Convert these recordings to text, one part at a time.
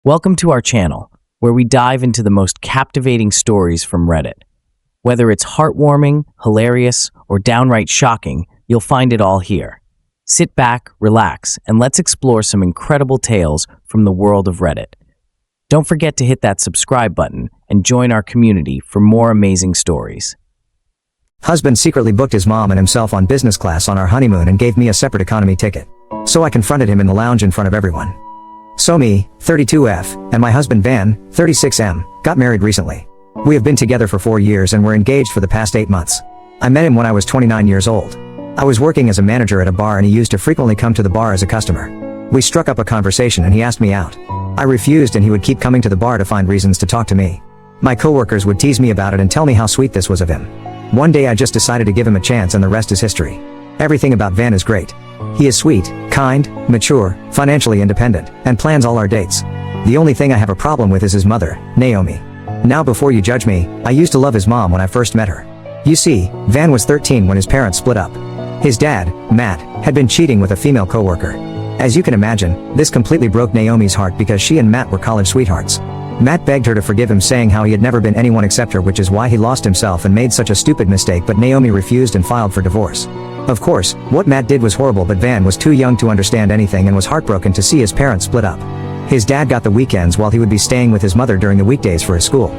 Welcome to our channel, where we dive into the most captivating stories from Reddit. Whether it's heartwarming, hilarious, or downright shocking, you'll find it all here. Sit back, relax, and let's explore some incredible tales from the world of Reddit. Don't forget to hit that subscribe button and join our community for more amazing stories. Husband secretly booked his mom and himself on business class on our honeymoon and gave me a separate economy ticket. So I confronted him in the lounge in front of everyone. So me, 32F, and my husband Van, 36M, got married recently. We have been together for 4 years and were engaged for the past 8 months. I met him when I was 29 years old. I was working as a manager at a bar and he used to frequently come to the bar as a customer. We struck up a conversation and he asked me out. I refused and he would keep coming to the bar to find reasons to talk to me. My coworkers would tease me about it and tell me how sweet this was of him. One day I just decided to give him a chance and the rest is history. Everything about Van is great. He is sweet, kind, mature, financially independent, and plans all our dates. The only thing I have a problem with is his mother, Naomi. Now before you judge me, I used to love his mom when I first met her. You see, Van was 13 when his parents split up. His dad, Matt, had been cheating with a female coworker. As you can imagine, this completely broke Naomi's heart because she and Matt were college sweethearts. Matt begged her to forgive him, saying how he had never been anyone except her, which is why he lost himself and made such a stupid mistake, but Naomi refused and filed for divorce. Of course, what Matt did was horrible, but Van was too young to understand anything and was heartbroken to see his parents split up. His dad got the weekends while he would be staying with his mother during the weekdays for his school.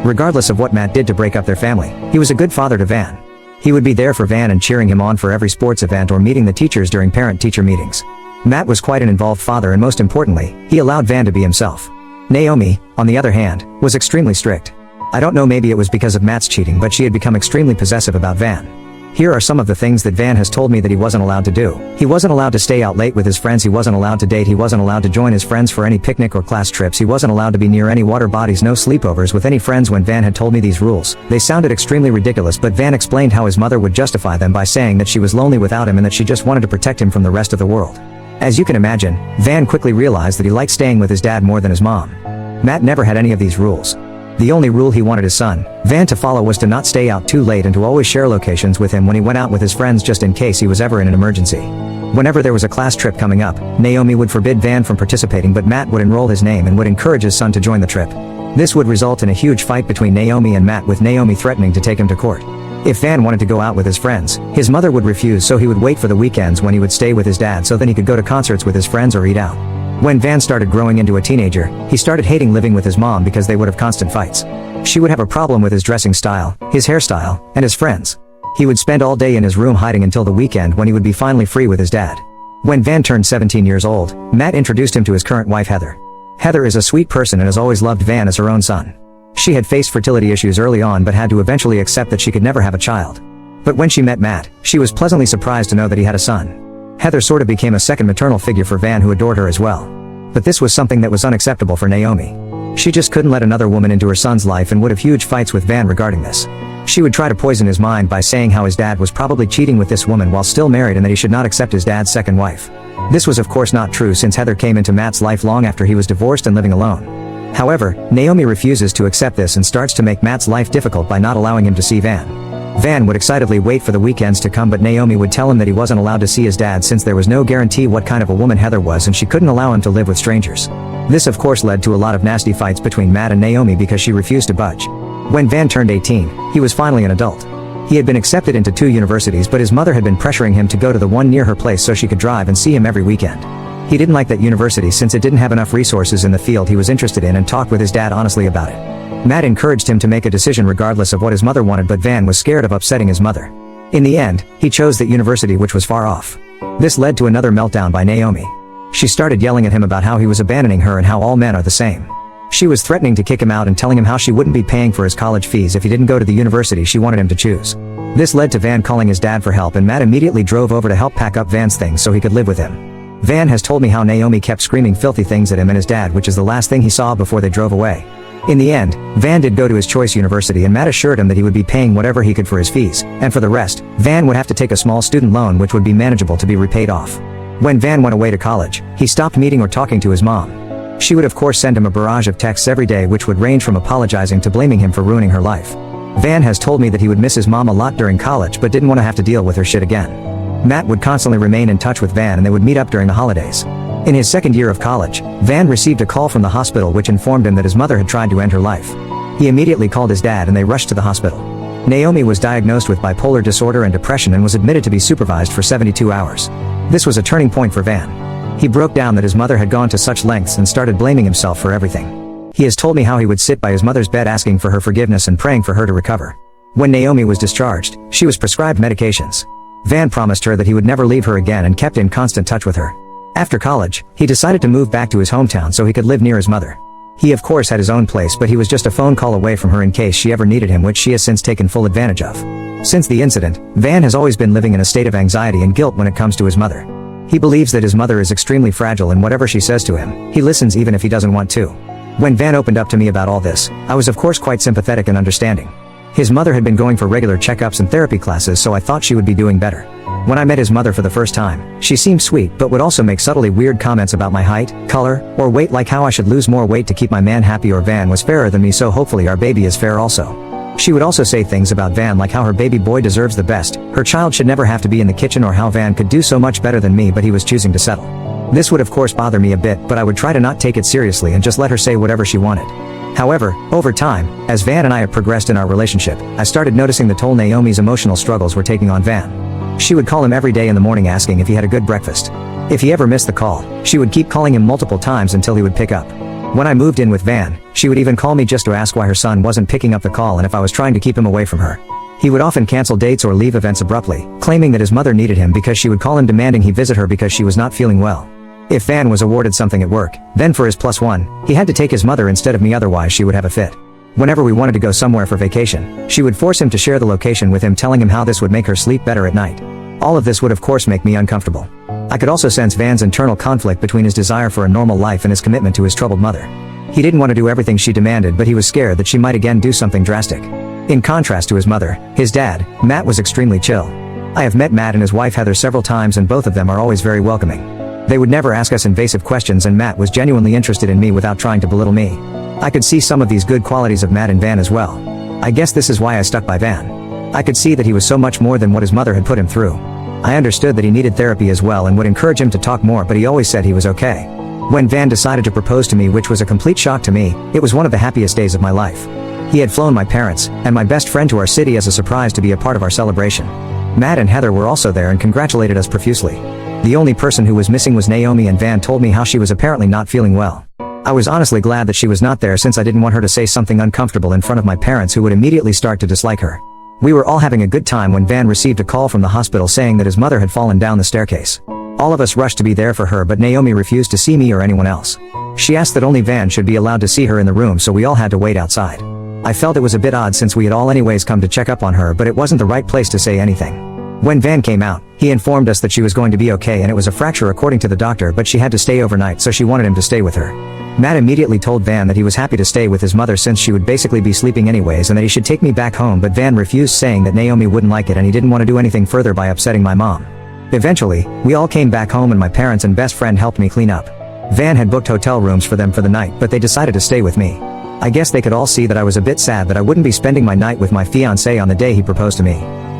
Regardless of what Matt did to break up their family, he was a good father to Van. He would be there for Van and cheering him on for every sports event or meeting the teachers during parent-teacher meetings. Matt was quite an involved father, and most importantly, he allowed Van to be himself. Naomi, on the other hand, was extremely strict. I don't know, maybe it was because of Matt's cheating, but she had become extremely possessive about Van. Here are some of the things that Van has told me that he wasn't allowed to do. He wasn't allowed to stay out late with his friends, he wasn't allowed to date, he wasn't allowed to join his friends for any picnic or class trips, he wasn't allowed to be near any water bodies, no sleepovers with any friends. When Van had told me these rules, they sounded extremely ridiculous, but Van explained how his mother would justify them by saying that she was lonely without him and that she just wanted to protect him from the rest of the world. As you can imagine, Van quickly realized that he liked staying with his dad more than his mom. Matt never had any of these rules. The only rule he wanted his son, Van, to follow was to not stay out too late and to always share locations with him when he went out with his friends, just in case he was ever in an emergency. Whenever there was a class trip coming up, Naomi would forbid Van from participating, but Matt would enroll his name and would encourage his son to join the trip. This would result in a huge fight between Naomi and Matt, with Naomi threatening to take him to court. If Van wanted to go out with his friends, his mother would refuse, so he would wait for the weekends when he would stay with his dad so then he could go to concerts with his friends or eat out. When Van started growing into a teenager, he started hating living with his mom because they would have constant fights. She would have a problem with his dressing style, his hairstyle, and his friends. He would spend all day in his room hiding until the weekend when he would be finally free with his dad. When Van turned 17 years old, Matt introduced him to his current wife Heather. Heather is a sweet person and has always loved Van as her own son. She had faced fertility issues early on but had to eventually accept that she could never have a child. But when she met Matt, she was pleasantly surprised to know that he had a son. Heather sort of became a second maternal figure for Van, who adored her as well. But this was something that was unacceptable for Naomi. She just couldn't let another woman into her son's life and would have huge fights with Van regarding this. She would try to poison his mind by saying how his dad was probably cheating with this woman while still married and that he should not accept his dad's second wife. This was of course not true, since Heather came into Matt's life long after he was divorced and living alone. However, Naomi refuses to accept this and starts to make Matt's life difficult by not allowing him to see Van. Van would excitedly wait for the weekends to come, but Naomi would tell him that he wasn't allowed to see his dad since there was no guarantee what kind of a woman Heather was and she couldn't allow him to live with strangers. This of course led to a lot of nasty fights between Matt and Naomi because she refused to budge. When Van turned 18, he was finally an adult. He had been accepted into 2 universities, but his mother had been pressuring him to go to the one near her place so she could drive and see him every weekend. He didn't like that university since it didn't have enough resources in the field he was interested in, and talked with his dad honestly about it. Matt encouraged him to make a decision regardless of what his mother wanted, but Van was scared of upsetting his mother. In the end, he chose that university, which was far off. This led to another meltdown by Naomi. She started yelling at him about how he was abandoning her and how all men are the same. She was threatening to kick him out and telling him how she wouldn't be paying for his college fees if he didn't go to the university she wanted him to choose. This led to Van calling his dad for help, and Matt immediately drove over to help pack up Van's things so he could live with him. Van has told me how Naomi kept screaming filthy things at him and his dad, which is the last thing he saw before they drove away. In the end, Van did go to his choice university, and Matt assured him that he would be paying whatever he could for his fees, and for the rest, Van would have to take a small student loan which would be manageable to be repaid off. When Van went away to college, he stopped meeting or talking to his mom. She would of course send him a barrage of texts every day, which would range from apologizing to blaming him for ruining her life. Van has told me that he would miss his mom a lot during college but didn't want to have to deal with her shit again. Matt would constantly remain in touch with Van and they would meet up during the holidays. In his second year of college, Van received a call from the hospital which informed him that his mother had tried to end her life. He immediately called his dad and they rushed to the hospital. Naomi was diagnosed with bipolar disorder and depression and was admitted to be supervised for 72 hours. This was a turning point for Van. He broke down that his mother had gone to such lengths and started blaming himself for everything. He has told me how he would sit by his mother's bed asking for her forgiveness and praying for her to recover. When Naomi was discharged, she was prescribed medications. Van promised her that he would never leave her again and kept in constant touch with her. After college, he decided to move back to his hometown so he could live near his mother. He of course had his own place, but he was just a phone call away from her in case she ever needed him, which she has since taken full advantage of. Since the incident, Van has always been living in a state of anxiety and guilt when it comes to his mother. He believes that his mother is extremely fragile and whatever she says to him, he listens even if he doesn't want to. When Van opened up to me about all this, I was of course quite sympathetic and understanding. His mother had been going for regular checkups and therapy classes, so I thought she would be doing better. When I met his mother for the first time, she seemed sweet but would also make subtly weird comments about my height, color, or weight, like how I should lose more weight to keep my man happy, or Van was fairer than me so hopefully our baby is fair also. She would also say things about Van like how her baby boy deserves the best, her child should never have to be in the kitchen, or how Van could do so much better than me but he was choosing to settle. This would of course bother me a bit, but I would try to not take it seriously and just let her say whatever she wanted. However, over time, as Van and I have progressed in our relationship, I started noticing the toll Naomi's emotional struggles were taking on Van. She would call him every day in the morning asking if he had a good breakfast. If he ever missed the call, she would keep calling him multiple times until he would pick up. When I moved in with Van, she would even call me just to ask why her son wasn't picking up the call and if I was trying to keep him away from her. He would often cancel dates or leave events abruptly, claiming that his mother needed him because she would call him demanding he visit her because she was not feeling well. If Van was awarded something at work, then for his +1, he had to take his mother instead of me, otherwise she would have a fit. Whenever we wanted to go somewhere for vacation, she would force him to share the location with him, telling him how this would make her sleep better at night. All of this would of course make me uncomfortable. I could also sense Van's internal conflict between his desire for a normal life and his commitment to his troubled mother. He didn't want to do everything she demanded, but he was scared that she might again do something drastic. In contrast to his mother, his dad, Matt, was extremely chill. I have met Matt and his wife Heather several times and both of them are always very welcoming. They would never ask us invasive questions and Matt was genuinely interested in me without trying to belittle me. I could see some of these good qualities of Matt and Van as well. I guess this is why I stuck by Van. I could see that he was so much more than what his mother had put him through. I understood that he needed therapy as well and would encourage him to talk more, but he always said he was okay. When Van decided to propose to me, which was a complete shock to me, it was one of the happiest days of my life. He had flown my parents and my best friend to our city as a surprise to be a part of our celebration. Matt and Heather were also there and congratulated us profusely. The only person who was missing was Naomi, and Van told me how she was apparently not feeling well. I was honestly glad that she was not there, since I didn't want her to say something uncomfortable in front of my parents who would immediately start to dislike her. We were all having a good time when Van received a call from the hospital saying that his mother had fallen down the staircase. All of us rushed to be there for her, but Naomi refused to see me or anyone else. She asked that only Van should be allowed to see her in the room, so we all had to wait outside. I felt it was a bit odd since we had all anyways come to check up on her, but it wasn't the right place to say anything. When Van came out, he informed us that she was going to be okay and it was a fracture according to the doctor, but she had to stay overnight, so she wanted him to stay with her. Matt immediately told Van that he was happy to stay with his mother since she would basically be sleeping anyways and that he should take me back home, but Van refused, saying that Naomi wouldn't like it and he didn't want to do anything further by upsetting my mom. Eventually, we all came back home and my parents and best friend helped me clean up. Van had booked hotel rooms for them for the night, but they decided to stay with me. I guess they could all see that I was a bit sad that I wouldn't be spending my night with my fiancé on the day he proposed to me.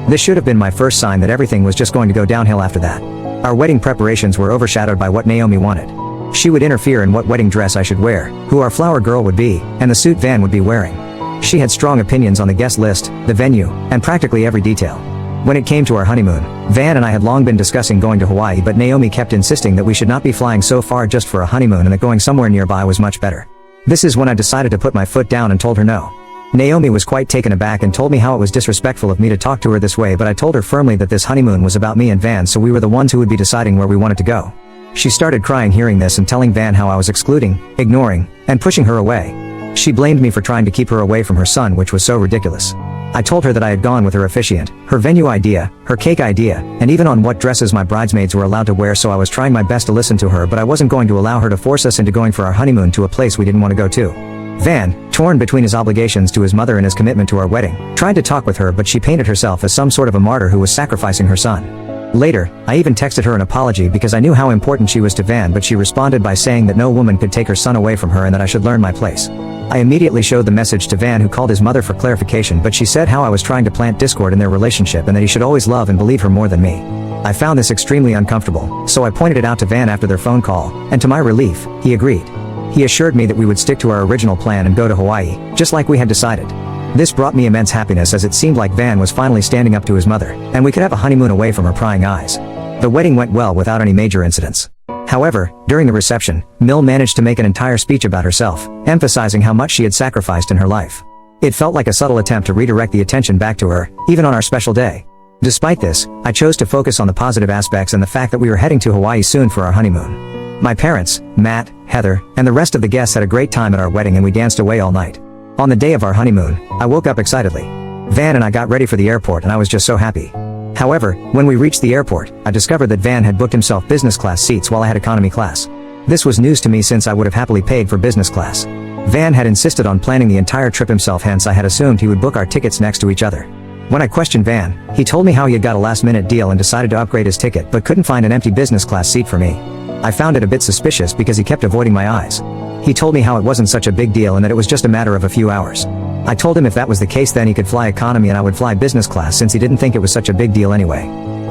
This should have been my first sign that everything was just going to go downhill after that. Our wedding preparations were overshadowed by what Naomi wanted. She would interfere in what wedding dress I should wear, who our flower girl would be, and the suit Van would be wearing. She had strong opinions on the guest list, the venue, and practically every detail. When it came to our honeymoon, Van and I had long been discussing going to Hawaii, but Naomi kept insisting that we should not be flying so far just for a honeymoon and that going somewhere nearby was much better. This is when I decided to put my foot down and told her no. Naomi was quite taken aback and told me how it was disrespectful of me to talk to her this way, but I told her firmly that this honeymoon was about me and Van, so we were the ones who would be deciding where we wanted to go. She started crying hearing this and telling Van how I was excluding, ignoring, and pushing her away. She blamed me for trying to keep her away from her son, which was so ridiculous. I told her that I had gone with her officiant, her venue idea, her cake idea, and even on what dresses my bridesmaids were allowed to wear, so I was trying my best to listen to her, but I wasn't going to allow her to force us into going for our honeymoon to a place we didn't want to go to. Van, torn between his obligations to his mother and his commitment to our wedding, tried to talk with her, but she painted herself as some sort of a martyr who was sacrificing her son. Later, I even texted her an apology because I knew how important she was to Van, but she responded by saying that no woman could take her son away from her and that I should learn my place. I immediately showed the message to Van, who called his mother for clarification, but she said how I was trying to plant discord in their relationship and that he should always love and believe her more than me. I found this extremely uncomfortable, so I pointed it out to Van after their phone call, and to my relief, he agreed. He assured me that we would stick to our original plan and go to Hawaii, just like we had decided. This brought me immense happiness as it seemed like Van was finally standing up to his mother, and we could have a honeymoon away from her prying eyes. The wedding went well without any major incidents. However, during the reception, Mill managed to make an entire speech about herself, emphasizing how much she had sacrificed in her life. It felt like a subtle attempt to redirect the attention back to her, even on our special day. Despite this, I chose to focus on the positive aspects and the fact that we were heading to Hawaii soon for our honeymoon. My parents, Matt, Heather, and the rest of the guests had a great time at our wedding and we danced away all night. On the day of our honeymoon, I woke up excitedly. Van and I got ready for the airport and I was just so happy. However, when we reached the airport, I discovered that Van had booked himself business class seats while I had economy class. This was news to me since I would have happily paid for business class. Van had insisted on planning the entire trip himself, hence I had assumed he would book our tickets next to each other. When I questioned Van, he told me how he had got a last-minute deal and decided to upgrade his ticket but couldn't find an empty business class seat for me. I found it a bit suspicious because he kept avoiding my eyes. He told me how it wasn't such a big deal and that it was just a matter of a few hours. I told him if that was the case then he could fly economy and I would fly business class since he didn't think it was such a big deal anyway.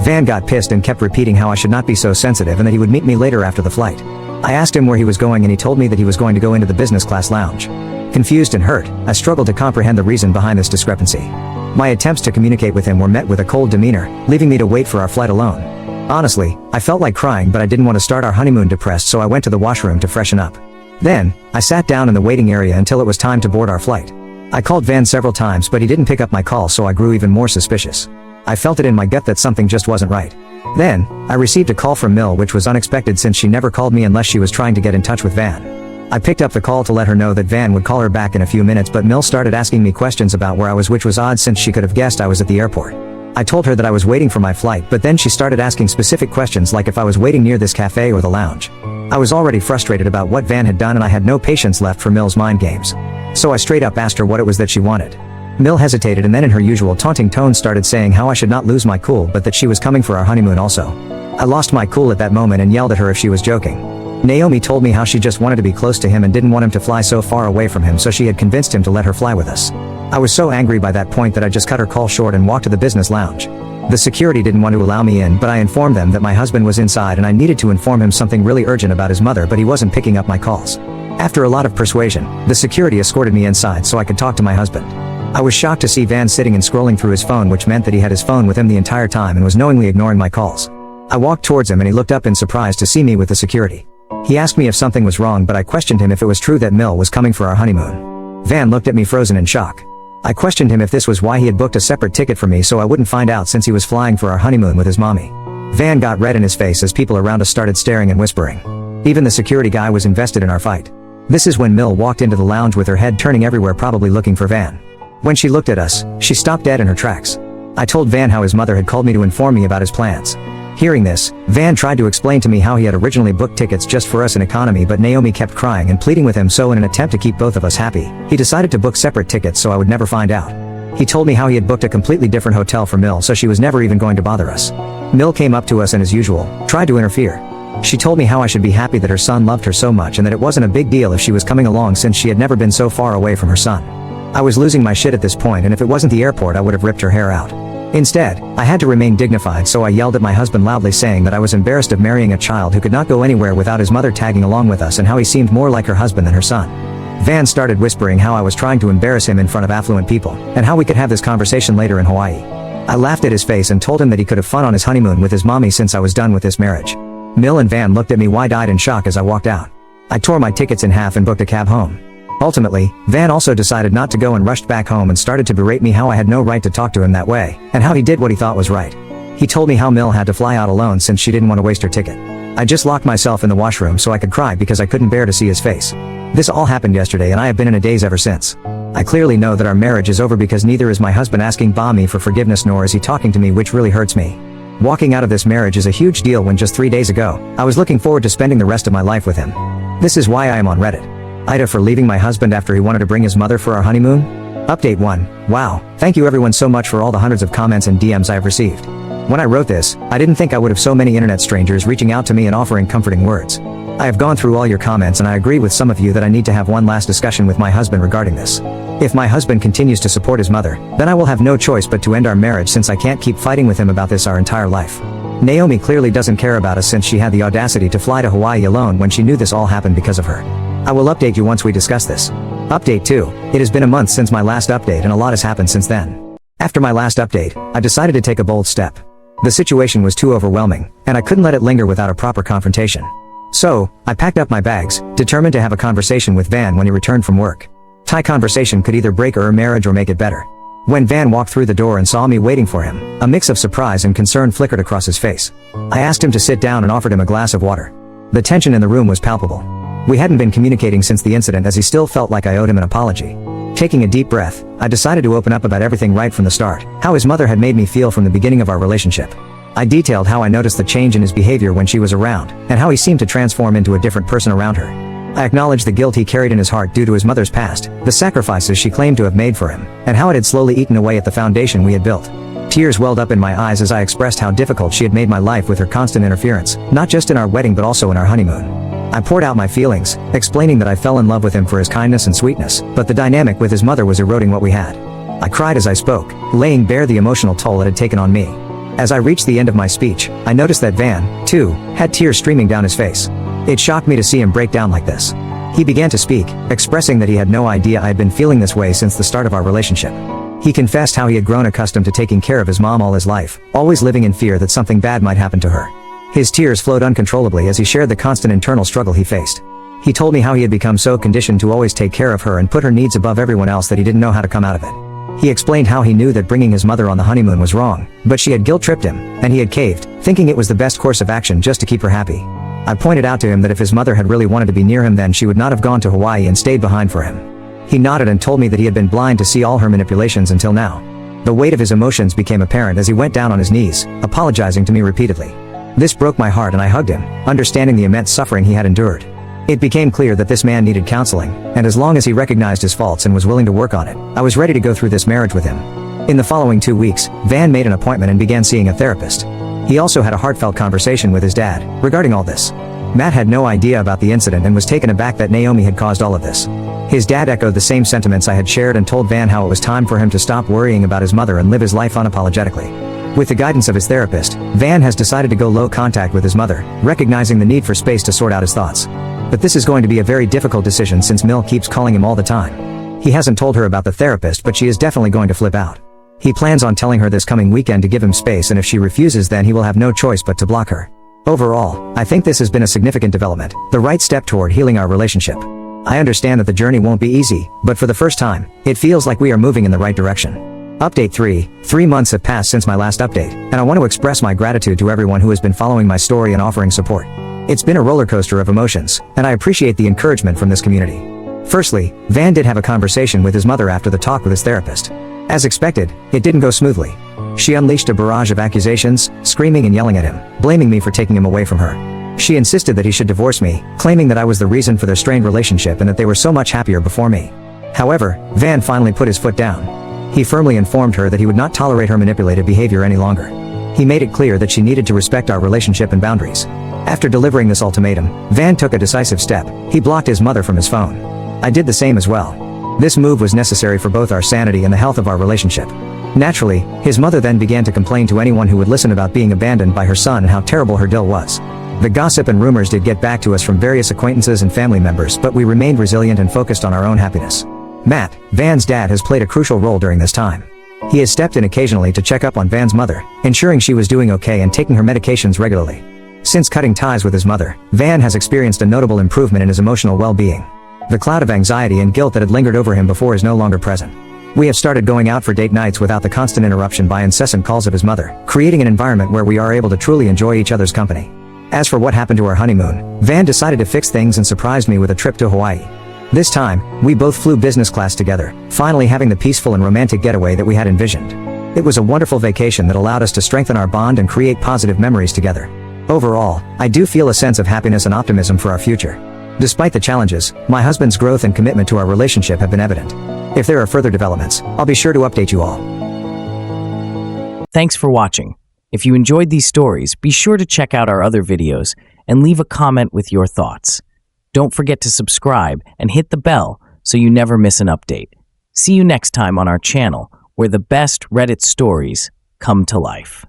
Van got pissed and kept repeating how I should not be so sensitive and that he would meet me later after the flight. I asked him where he was going and he told me that he was going to go into the business class lounge. Confused and hurt, I struggled to comprehend the reason behind this discrepancy. My attempts to communicate with him were met with a cold demeanor, leaving me to wait for our flight alone. Honestly, I felt like crying but I didn't want to start our honeymoon depressed so I went to the washroom to freshen up. Then, I sat down in the waiting area until it was time to board our flight. I called Van several times but he didn't pick up my call so I grew even more suspicious. I felt it in my gut that something just wasn't right. Then, I received a call from Mill which was unexpected since she never called me unless she was trying to get in touch with Van. I picked up the call to let her know that Van would call her back in a few minutes but Mill started asking me questions about where I was which was odd since she could have guessed I was at the airport. I told her that I was waiting for my flight but then she started asking specific questions like if I was waiting near this cafe or the lounge. I was already frustrated about what Van had done and I had no patience left for Mill's mind games. So I straight up asked her what it was that she wanted. Mill hesitated and then in her usual taunting tone started saying how I should not lose my cool but that she was coming for our honeymoon also. I lost my cool at that moment and yelled at her if she was joking. Naomi told me how she just wanted to be close to him and didn't want him to fly so far away from him so she had convinced him to let her fly with us. I was so angry by that point that I just cut her call short and walked to the business lounge. The security didn't want to allow me in but I informed them that my husband was inside and I needed to inform him something really urgent about his mother but he wasn't picking up my calls. After a lot of persuasion, the security escorted me inside so I could talk to my husband. I was shocked to see Van sitting and scrolling through his phone which meant that he had his phone with him the entire time and was knowingly ignoring my calls. I walked towards him and he looked up in surprise to see me with the security. He asked me if something was wrong but I questioned him if it was true that Mill was coming for our honeymoon. Van looked at me frozen in shock. I questioned him if this was why he had booked a separate ticket for me so I wouldn't find out since he was flying for our honeymoon with his mommy. Van got red in his face as people around us started staring and whispering. Even the security guy was invested in our fight. This is when Mill walked into the lounge with her head turning everywhere probably looking for Van. When she looked at us, she stopped dead in her tracks. I told Van how his mother had called me to inform me about his plans. Hearing this, Van tried to explain to me how he had originally booked tickets just for us in economy but Naomi kept crying and pleading with him so in an attempt to keep both of us happy, he decided to book separate tickets so I would never find out. He told me how he had booked a completely different hotel for Mill so she was never even going to bother us. Mill came up to us and as usual, tried to interfere. She told me how I should be happy that her son loved her so much and that it wasn't a big deal if she was coming along since she had never been so far away from her son. I was losing my shit at this point and if it wasn't the airport I would have ripped her hair out. Instead, I had to remain dignified so I yelled at my husband loudly saying that I was embarrassed of marrying a child who could not go anywhere without his mother tagging along with us and how he seemed more like her husband than her son. Van started whispering how I was trying to embarrass him in front of affluent people, and how we could have this conversation later in Hawaii. I laughed at his face and told him that he could have fun on his honeymoon with his mommy since I was done with this marriage. Mill and Van looked at me wide-eyed in shock as I walked out. I tore my tickets in half and booked a cab home. Ultimately, Van also decided not to go and rushed back home and started to berate me how I had no right to talk to him that way, and how he did what he thought was right. He told me how Mill had to fly out alone since she didn't want to waste her ticket. I just locked myself in the washroom so I could cry because I couldn't bear to see his face. This all happened yesterday and I have been in a daze ever since. I clearly know that our marriage is over because neither is my husband asking me for forgiveness nor is he talking to me, which really hurts me. Walking out of this marriage is a huge deal when just 3 days ago, I was looking forward to spending the rest of my life with him. This is why I am on Reddit. Ida for leaving my husband after he wanted to bring his mother for our honeymoon? Update 1. Wow, thank you everyone so much for all the hundreds of comments and DMs I have received. When I wrote this, I didn't think I would have so many internet strangers reaching out to me and offering comforting words. I have gone through all your comments and I agree with some of you that I need to have one last discussion with my husband regarding this. If my husband continues to support his mother, then I will have no choice but to end our marriage since I can't keep fighting with him about this our entire life. Naomi clearly doesn't care about us since she had the audacity to fly to Hawaii alone when she knew this all happened because of her. I will update you once we discuss this. Update 2. It has been a month since my last update and a lot has happened since then. After my last update, I decided to take a bold step. The situation was too overwhelming, and I couldn't let it linger without a proper confrontation. So, I packed up my bags, determined to have a conversation with Van when he returned from work. Thai conversation could either break our marriage or make it better. When Van walked through the door and saw me waiting for him, a mix of surprise and concern flickered across his face. I asked him to sit down and offered him a glass of water. The tension in the room was palpable. We hadn't been communicating since the incident as he still felt like I owed him an apology. Taking a deep breath, I decided to open up about everything right from the start, how his mother had made me feel from the beginning of our relationship. I detailed how I noticed the change in his behavior when she was around, and how he seemed to transform into a different person around her. I acknowledged the guilt he carried in his heart due to his mother's past, the sacrifices she claimed to have made for him, and how it had slowly eaten away at the foundation we had built. Tears welled up in my eyes as I expressed how difficult she had made my life with her constant interference, not just in our wedding but also in our honeymoon. I poured out my feelings, explaining that I fell in love with him for his kindness and sweetness, but the dynamic with his mother was eroding what we had. I cried as I spoke, laying bare the emotional toll it had taken on me. As I reached the end of my speech, I noticed that Van, too, had tears streaming down his face. It shocked me to see him break down like this. He began to speak, expressing that he had no idea I had been feeling this way since the start of our relationship. He confessed how he had grown accustomed to taking care of his mom all his life, always living in fear that something bad might happen to her. His tears flowed uncontrollably as he shared the constant internal struggle he faced. He told me how he had become so conditioned to always take care of her and put her needs above everyone else that he didn't know how to come out of it. He explained how he knew that bringing his mother on the honeymoon was wrong, but she had guilt-tripped him, and he had caved, thinking it was the best course of action just to keep her happy. I pointed out to him that if his mother had really wanted to be near him then she would not have gone to Hawaii and stayed behind for him. He nodded and told me that he had been blind to see all her manipulations until now. The weight of his emotions became apparent as he went down on his knees, apologizing to me repeatedly. This broke my heart and I hugged him, understanding the immense suffering he had endured. It became clear that this man needed counseling, and as long as he recognized his faults and was willing to work on it, I was ready to go through this marriage with him. In the following 2 weeks, Van made an appointment and began seeing a therapist. He also had a heartfelt conversation with his dad, regarding all this. Matt had no idea about the incident and was taken aback that Naomi had caused all of this. His dad echoed the same sentiments I had shared and told Van how it was time for him to stop worrying about his mother and live his life unapologetically. With the guidance of his therapist, Van has decided to go low contact with his mother, recognizing the need for space to sort out his thoughts. But this is going to be a very difficult decision since Mill keeps calling him all the time. He hasn't told her about the therapist but she is definitely going to flip out. He plans on telling her this coming weekend to give him space and if she refuses then he will have no choice but to block her. Overall, I think this has been a significant development, the right step toward healing our relationship. I understand that the journey won't be easy, but for the first time, it feels like we are moving in the right direction. Update 3. 3 months have passed since my last update, and I want to express my gratitude to everyone who has been following my story and offering support. It's been a roller coaster of emotions, and I appreciate the encouragement from this community. Firstly, Van did have a conversation with his mother after the talk with his therapist. As expected, it didn't go smoothly. She unleashed a barrage of accusations, screaming and yelling at him, blaming me for taking him away from her. She insisted that he should divorce me, claiming that I was the reason for their strained relationship and that they were so much happier before me. However, Van finally put his foot down. He firmly informed her that he would not tolerate her manipulative behavior any longer. He made it clear that she needed to respect our relationship and boundaries. After delivering this ultimatum, Van took a decisive step. He blocked his mother from his phone. I did the same as well. This move was necessary for both our sanity and the health of our relationship. Naturally, his mother then began to complain to anyone who would listen about being abandoned by her son and how terrible her deal was. The gossip and rumors did get back to us from various acquaintances and family members, but we remained resilient and focused on our own happiness. Matt, Van's dad, has played a crucial role during this time. He has stepped in occasionally to check up on Van's mother, ensuring she was doing okay and taking her medications regularly. Since cutting ties with his mother, Van has experienced a notable improvement in his emotional well-being. The cloud of anxiety and guilt that had lingered over him before is no longer present. We have started going out for date nights without the constant interruption by incessant calls of his mother, creating an environment where we are able to truly enjoy each other's company. As for what happened to our honeymoon, Van decided to fix things and surprised me with a trip to Hawaii. This time, we both flew business class together, finally having the peaceful and romantic getaway that we had envisioned. It was a wonderful vacation that allowed us to strengthen our bond and create positive memories together. Overall, I do feel a sense of happiness and optimism for our future. Despite the challenges, my husband's growth and commitment to our relationship have been evident. If there are further developments, I'll be sure to update you all. Thanks for watching. If you enjoyed these stories, be sure to check out our other videos and leave a comment with your thoughts. Don't forget to subscribe and hit the bell so you never miss an update. See you next time on our channel, where the best Reddit stories come to life.